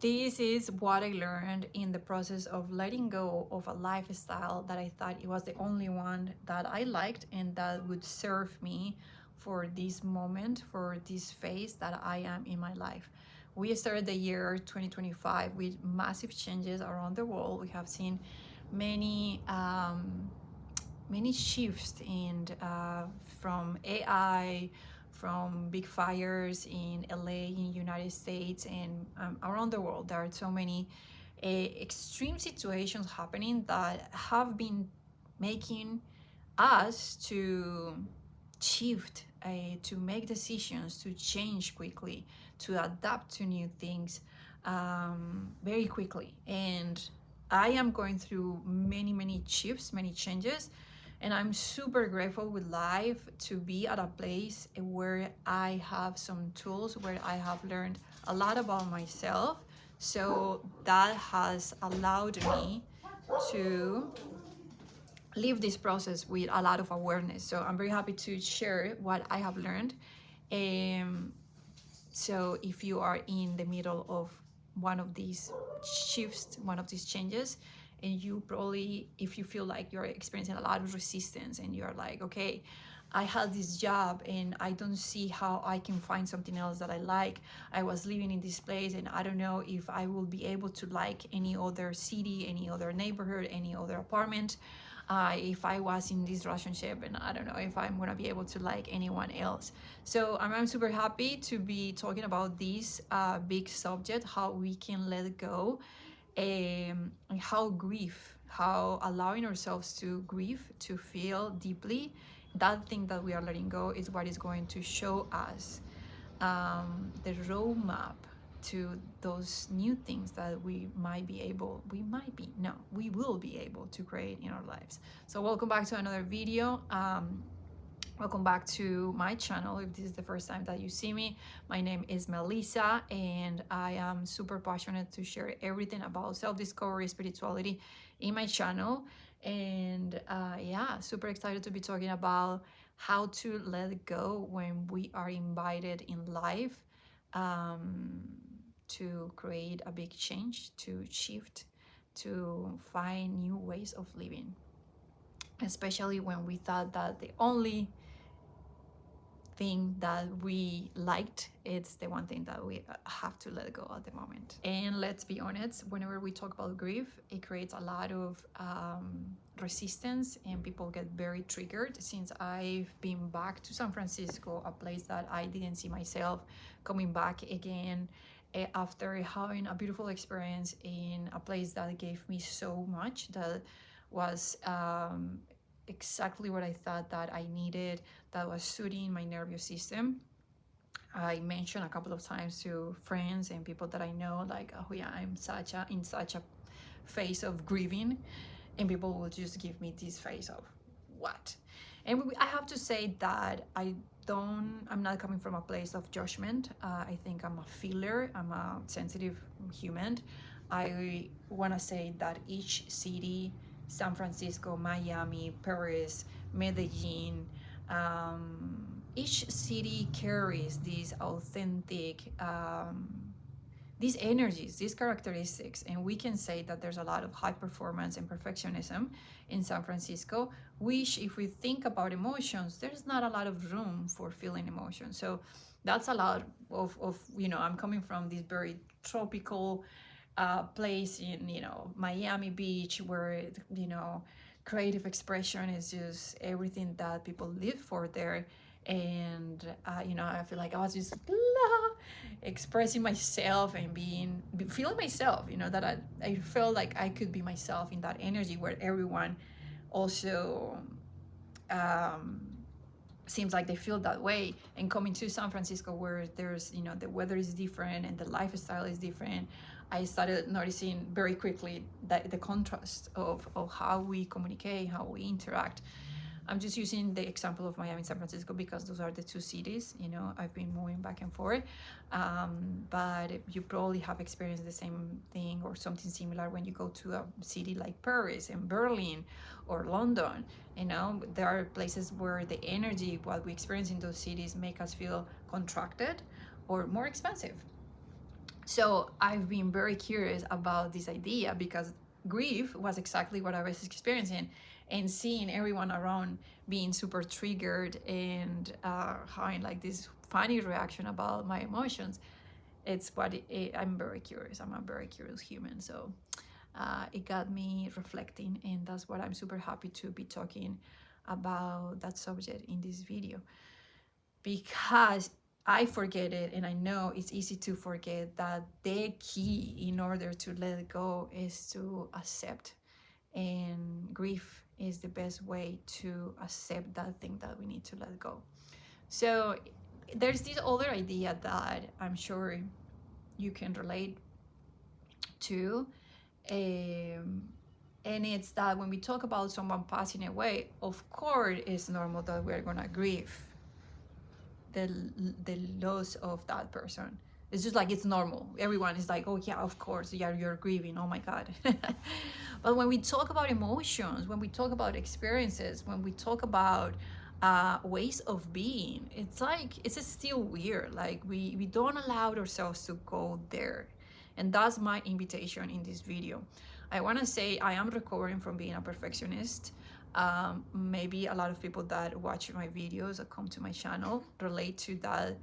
this is what I learned in the process of letting go of a lifestyle that I thought it was the only one that I liked and that would serve me for this moment, for this phase that I am in my life. We started the year 2025 with massive changes around the world. We have seen many many shifts in from AI, from big fires in LA, in United States, and around the world. There are so many extreme situations happening that have been making us to shift, to make decisions, to change quickly, to adapt to new things very quickly. And I am going through many shifts, many changes, and I'm super grateful with life to be at a place where I have some tools, where I have learned a lot about myself. So that has allowed me to live this process with a lot of awareness. So I'm very happy to share what I have learned. Um, so if you are in the middle of one of these shifts, one of these changes, and you probably, if you feel like you're experiencing a lot of resistance and you're like, okay, I had this job and I don't see how I can find something else that I like. I was living in this place and I don't know if I will be able to like any other city, any other neighborhood, any other apartment. If I was in this relationship, and I don't know if I'm gonna be able to like anyone else. So I'm super happy to be talking about this big subject, how we can let go, and how grief, how allowing ourselves to grieve, to feel deeply, that thing that we are letting go is what is going to show us the roadmap to those new things that we will be able to create in our lives. So welcome back to another video. Welcome back to my channel. If this is the first time that you see me, my name is Melisa, and I am super passionate to share everything about self-discovery, spirituality in my channel. And yeah, super excited to be talking about how to let go when we are invited in life to create a big change, to shift, to find new ways of living, especially when we thought that the only thing that we liked, it's the one thing that we have to let go at the moment. And let's be honest, whenever we talk about grief, it creates a lot of resistance and people get very triggered. Since I've been back to San Francisco, a place that I didn't see myself coming back again, after having a beautiful experience in a place that gave me so much, that was exactly what I thought that I needed, that was suiting my nervous system. I mentioned a couple of times to friends and people that I know, like, oh yeah, I'm in such a phase of grieving, and people will just give me this face of what. And I have to say that I'm not coming from a place of judgment. I think I'm a feeler, I'm a sensitive human. I want to say that each city, San Francisco, Miami, Paris, Medellin, each city carries these authentic these energies, these characteristics, and we can say that there's a lot of high performance and perfectionism in San Francisco, which, if we think about emotions, there's not a lot of room for feeling emotions. So that's a lot of I'm coming from this very tropical place in Miami Beach, where creative expression is just everything that people live for there. And I feel like I was just expressing myself and feeling myself, that I felt like I could be myself in that energy, where everyone also seems like they feel that way. And coming to San Francisco, where there's the weather is different and the lifestyle is different, I started noticing very quickly that the contrast of how we communicate, how we interact. I'm just using the example of Miami and San Francisco because those are the two cities, I've been moving back and forth. But you probably have experienced the same thing or something similar when you go to a city like Paris and Berlin or London. There are places where the energy, what we experience in those cities, make us feel contracted or more expensive. So I've been very curious about this idea because grief was exactly what I was experiencing, and seeing everyone around being super triggered and having like this funny reaction about my emotions. It's what I'm very curious. I'm a very curious human. So it got me reflecting, and that's what I'm super happy to be talking about that subject in this video, because I forget it, and I know it's easy to forget that the key in order to let it go is to accept. And grief is the best way to accept that thing that we need to let go. So there's this other idea that I'm sure you can relate to. Um, and it's that when we talk about someone passing away, of course, it's normal that we're gonna grieve the the loss of that person. It's just like it's normal. Everyone is like, oh yeah, of course, yeah, you're grieving. Oh my god. But when we talk about emotions, when we talk about experiences, when we talk about ways of being, it's like it's still weird. Like we don't allow ourselves to go there, and that's my invitation in this video. I want to say I am recovering from being a perfectionist. Maybe a lot of people that watch my videos that come to my channel relate to that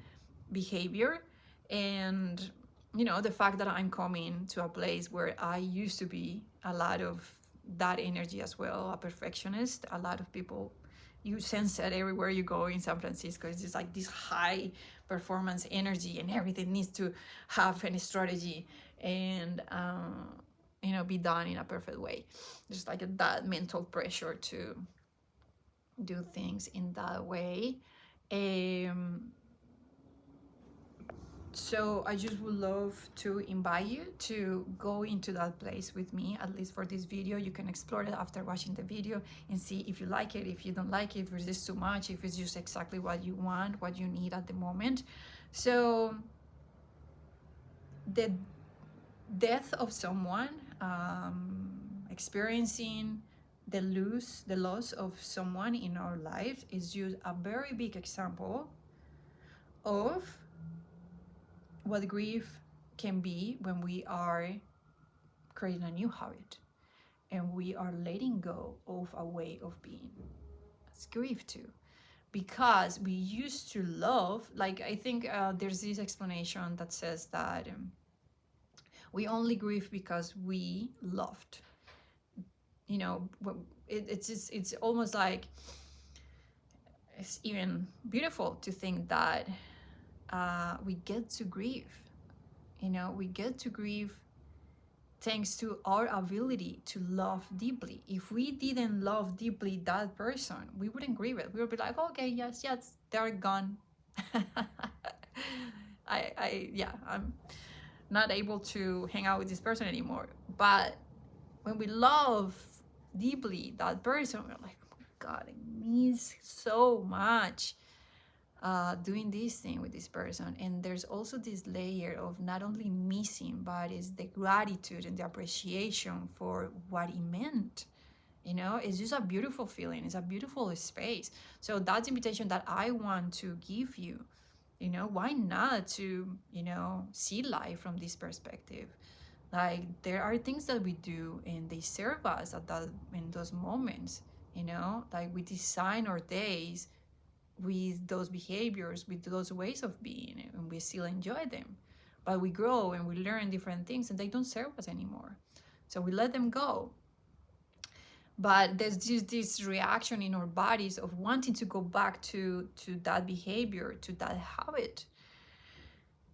behavior. And the fact that I'm coming to a place where I used to be a lot of that energy as well, a perfectionist. A lot of people, you sense it everywhere you go in San Francisco. It's just like this high performance energy, and everything needs to have any strategy, and be done in a perfect way. Just like that mental pressure to do things in that way. um, so I just would love to invite you to go into that place with me, at least for this video. You can explore it after watching the video and see if you like it, if you don't like it, if it's just too much, if it's just exactly what you want, what you need at the moment. So the death of someone, experiencing the loss of someone in our life is just a very big example of what grief can be when we are creating a new habit and we are letting go of a way of being. It's grief too, because we used to love, like I think there's this explanation that says that we only grieve because we loved. It's almost like it's even beautiful to think that we get to grieve. We get to grieve thanks to our ability to love deeply. If we didn't love deeply that person, we wouldn't grieve it. We would be like, okay, yes, they're gone. I'm not able to hang out with this person anymore. But when we love deeply that person, we're like, oh my god, I miss so much doing this thing with this person. And there's also this layer of not only missing, but it's the gratitude and the appreciation for what it meant. It's just a beautiful feeling. It's a beautiful space. So that's the invitation that I want to give you. Why not to see life from this perspective? Like, there are things that we do and they serve us in those moments. Like, we design our days with those behaviors, with those ways of being, and we still enjoy them. But we grow and we learn different things, and they don't serve us anymore. So we let them go. But there's just this reaction in our bodies of wanting to go back to that behavior, to that habit.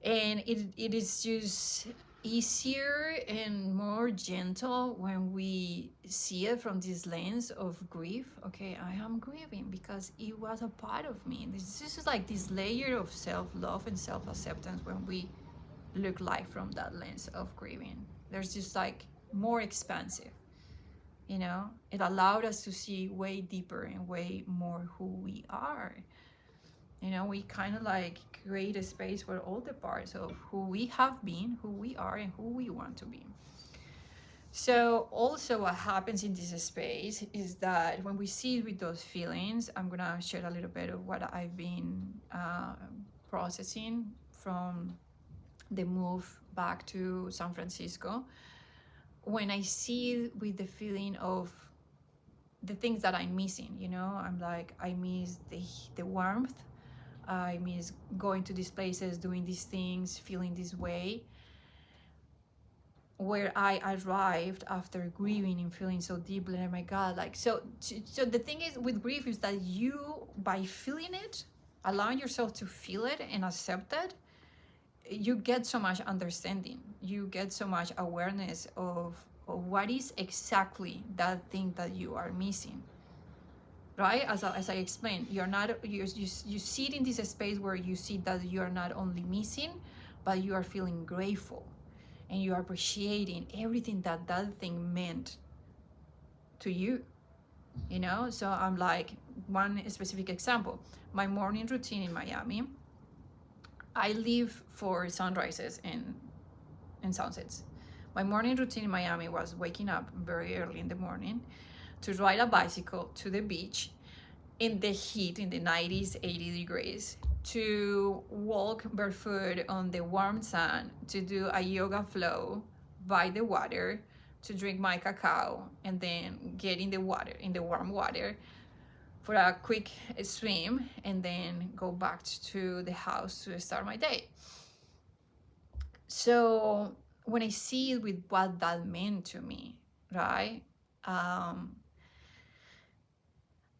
And it is just easier and more gentle when we see it from this lens of grief. Okay, I am grieving because it was a part of me. This is like this layer of self-love and self-acceptance when we look like from that lens of grieving. There's just like more expansive. It allowed us to see way deeper and way more who we are. We kind of like create a space for all the parts of who we have been, who we are, and who we want to be. So also what happens in this space is that when we sit with those feelings, I'm gonna share a little bit of what I've been processing from the move back to San Francisco, when I see it with the feeling of the things that I'm missing, you know, I'm like, I miss the warmth. I miss going to these places, doing these things, feeling this way. Where I arrived after grieving and feeling so deeply, oh my God, like, so the thing is with grief is that you, by feeling it, allowing yourself to feel it and accept it, you get so much understanding, you get so much awareness of what is exactly that thing that you are missing, right? As I explained, you're not, you sit in this space where you see that you're not only missing, but you are feeling grateful, and you are appreciating everything that that thing meant to you, you know? So I'm like, one specific example, my morning routine in Miami, I live for sunrises and sunsets. My morning routine in Miami was waking up very early in the morning to ride a bicycle to the beach in the heat, in the 90s, 80 degrees, to walk barefoot on the warm sun, to do a yoga flow by the water, to drink my cacao, and then get in the water, in the warm water, for a quick swim, and then go back to the house to start my day. So when I see it with what that meant to me, right?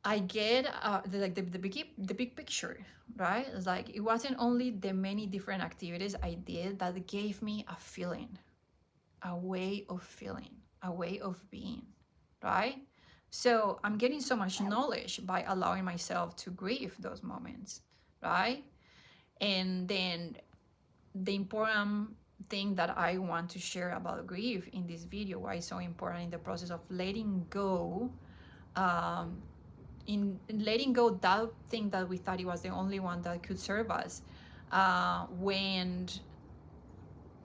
I get the big picture, right? It's like, it wasn't only the many different activities I did that gave me a feeling, a way of feeling, a way of being, right? So I'm getting so much knowledge by allowing myself to grieve those moments, right? And then the important thing that I want to share about grief in this video, why it's so important in the process of letting go, in letting go that thing that we thought it was the only one that could serve us, when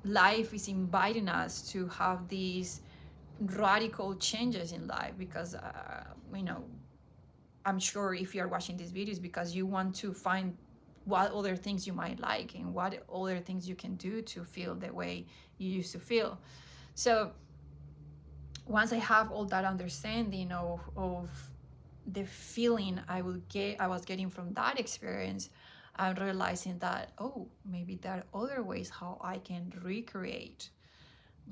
life is inviting us to have these radical changes in life, because you know, I'm sure if you're watching these videos because you want to find what other things you might like and what other things you can do to feel the way you used to feel. So once I have all that understanding of the feeling I was getting from that experience, I'm realizing that, oh, maybe there are other ways how I can recreate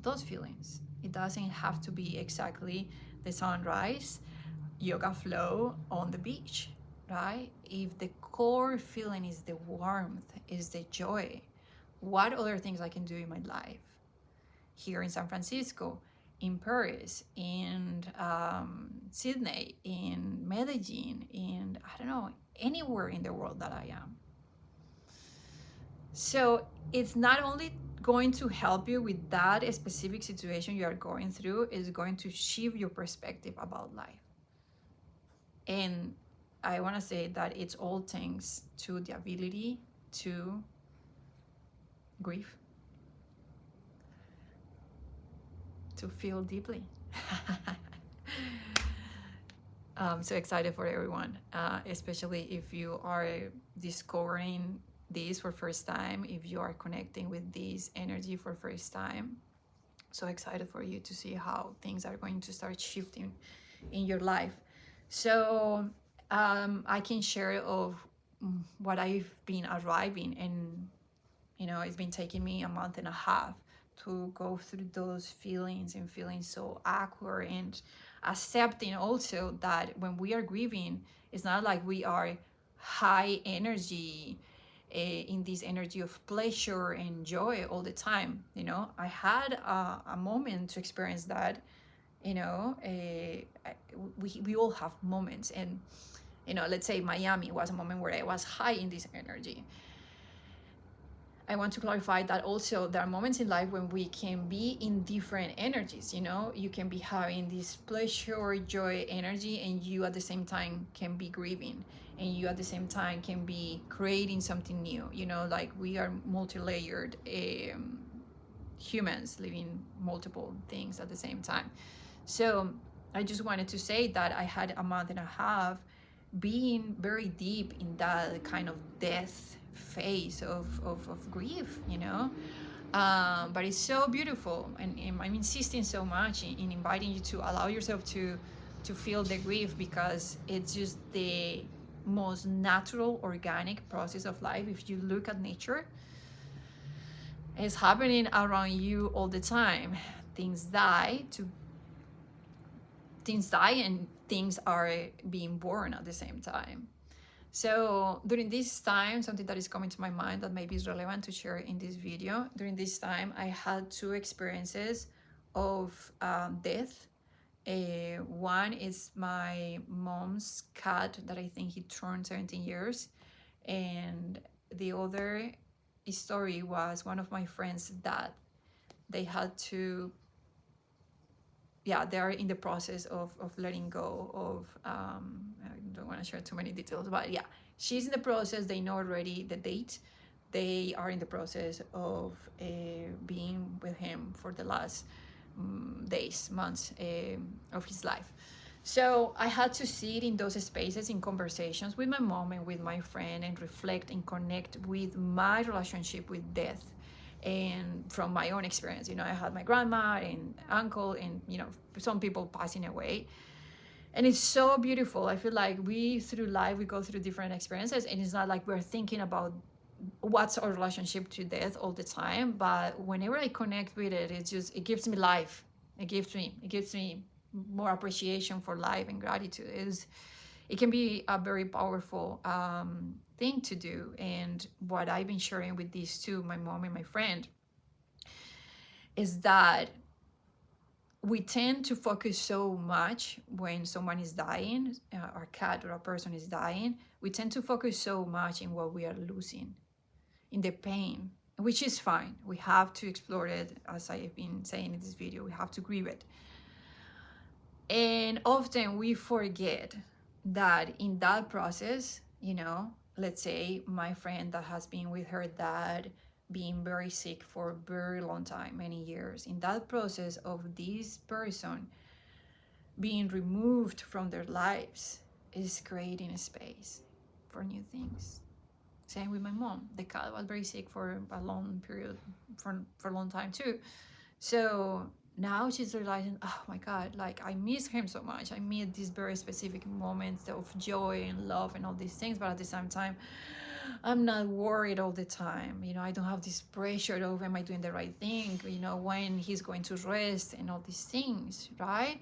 those feelings. It doesn't have to be exactly the sunrise, yoga flow on the beach, right? If the core feeling is the warmth, is the joy, what other things I can do in my life? Here in San Francisco, in Paris, in Sydney, in Medellin, in, I don't know, anywhere in the world that I am. So it's not only going to help you with that specific situation you are going through, it's going to shift your perspective about life. And I want to say that it's all thanks to the ability to grieve, to feel deeply. I'm so excited for everyone, especially if you are discovering this for first time, if you are connecting with this energy for first time. So excited for you to see how things are going to start shifting in your life. So I can share of what I've been arriving, and you know, it's been taking me a month and a half to go through those feelings and feeling so awkward, and accepting also that when we are grieving, it's not like we are high energy, in this energy of pleasure and joy all the time. You know, I had a moment to experience that. You know, we all have moments, and you know, let's say Miami was a moment where I was high in this energy. I want to clarify that also there are moments in life when we can be in different energies. You know, you can be having this pleasure, joy energy, and you at the same time can be grieving, and you at the same time can be creating something new. You know, like we are multi-layered humans living multiple things at the same time. So I just wanted to say that I had a month and a half being very deep in that kind of death phase of grief, you know. But it's so beautiful, and I'm insisting so much in inviting you to allow yourself to feel the grief, because it's just the most natural, organic process of life. If you look at nature, it's happening around you all the time. Things die to things die, and things are being born at the same time. So during this time, something that is coming to my mind that maybe is relevant to share in this video. During this time, I had two experiences of death. One is my mom's cat that I think he turned 17 years. And the other story was one of my friends' dad. They had to, yeah, they are in the process of letting go of, I don't want to share too many details, but yeah, she's in the process. They know already the date. They are in the process of being with him for the last days, months of his life. So I had to sit in those spaces, in conversations with my mom and with my friend, and reflect and connect with my relationship with death. And from my own experience, I had my grandma and uncle, and some people passing away. And it's so beautiful. I feel like through life, we go through different experiences, and it's not like we're thinking about what's our relationship to death all the time. But whenever I connect with it, it gives me life. It gives me more appreciation for life, and gratitude. It can be a very powerful thing to do. And what I've been sharing with these two, my mom and my friend, is that we tend to focus so much when someone is dying, our cat or a person is dying. We tend to focus so much in what we are losing, in the pain, which is fine. We have to explore it, as I have been saying in this video. We have to grieve it. And often we forget that in that process, let's say my friend that has been with her dad being very sick for a very long time, many years, in that process of this person being removed from their lives, is creating a space for new things. Same with my mom. The cat was very sick for a long period, for a long time too. So now she's realizing, oh my God, like I miss him so much. I miss these very specific moments of joy and love and all these things. But at the same time, I'm not worried all the time. I don't have this pressure of, am I doing the right thing? When he's going to rest and all these things, right?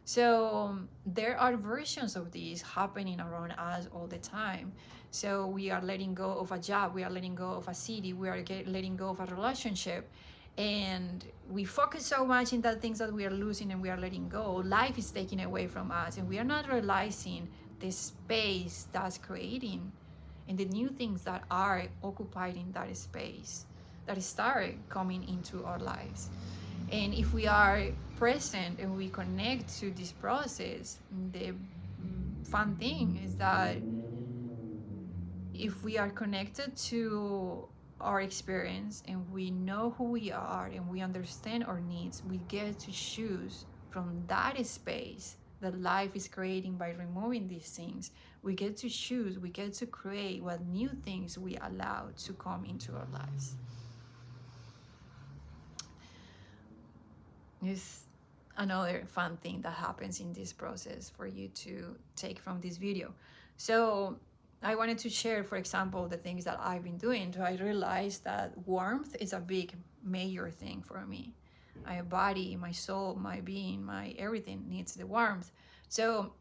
So there are versions of this happening around us all the time. So we are letting go of a job, we are letting go of a city, we are letting go of a relationship, and we focus so much in the things that we are losing and we are letting go. Life is taken away from us, and we are not realizing the space that's creating and the new things that are occupied in that space that start coming into our lives. And if we are present and we connect to this process, the fun thing is that if we are connected to our experience and we know who we are and we understand our needs, we get to choose from that space that life is creating by removing these things. We get to choose, we get to create what new things we allow to come into our lives. Is another fun thing that happens in this process for you to take from this video. So I wanted to share, for example, the things that I've been doing. So I realized that warmth is a big major thing for me. My body, my soul, my being, my everything needs the warmth. So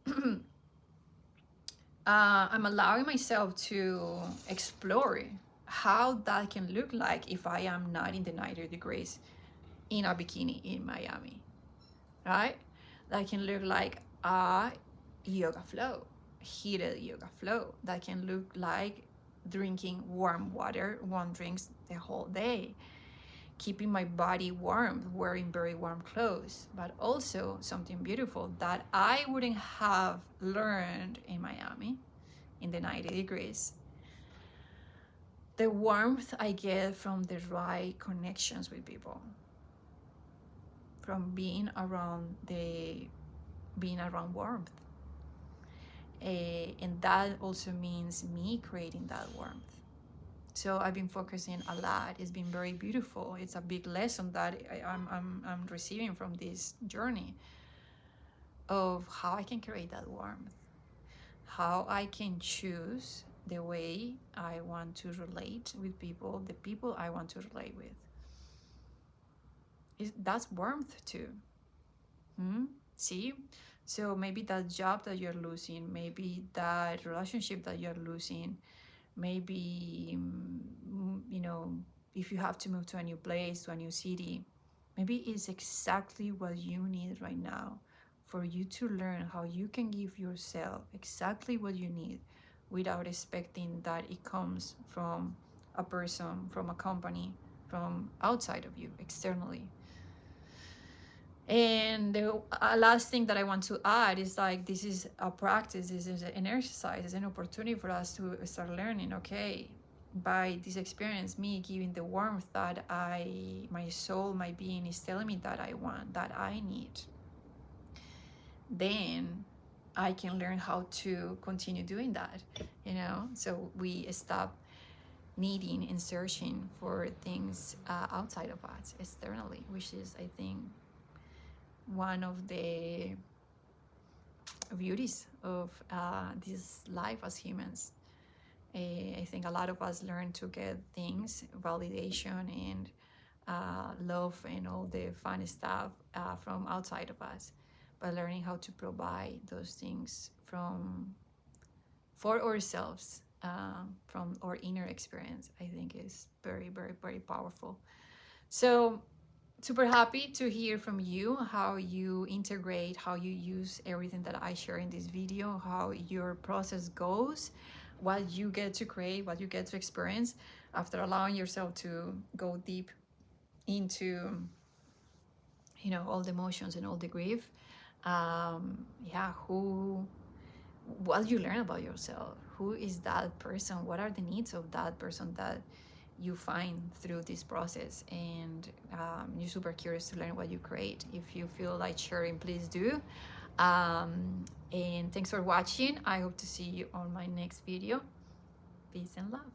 I'm allowing myself to explore how that can look like if I am not in the 90 degrees in a bikini in Miami, right? That can look like a yoga flow, heated yoga flow. That can look like drinking warm water, warm drinks the whole day, keeping my body warm, wearing very warm clothes. But also something beautiful that I wouldn't have learned in Miami in the 90 degrees. The warmth I get from the right connections with people, from being around warmth. And that also means me creating that warmth. So I've been focusing a lot. It's been very beautiful. It's a big lesson that I'm receiving from this journey of how I can create that warmth, how I can choose the way I want to relate with people, the people I want to relate with. That's warmth too. See? So maybe that job that you're losing, maybe that relationship that you're losing, maybe, if you have to move to a new place, to a new city, maybe it's exactly what you need right now for you to learn how you can give yourself exactly what you need without expecting that it comes from a person, from a company, from outside of you, externally. And the last thing that I want to add is like, this is a practice, this is an exercise, it's an opportunity for us to start learning, okay, by this experience, me giving the warmth that my soul, my being is telling me that I want, that I need, then I can learn how to continue doing that, so we stop needing and searching for things outside of us, externally, which is, I think, one of the beauties of this life as humans. I think a lot of us learn to get things, validation and love and all the fun stuff from outside of us, but learning how to provide those things for ourselves, from our inner experience, I think is very, very, very powerful. So super happy to hear from you, how you integrate, how you use everything that I share in this video, how your process goes, what you get to create, what you get to experience after allowing yourself to go deep into, all the emotions and all the grief. Yeah, what you learn about yourself, who is that person, what are the needs of that person that you find through this process, and you're super curious to learn what you create. If you feel like sharing, please do. And thanks for watching. I hope to see you on my next video. Peace and love.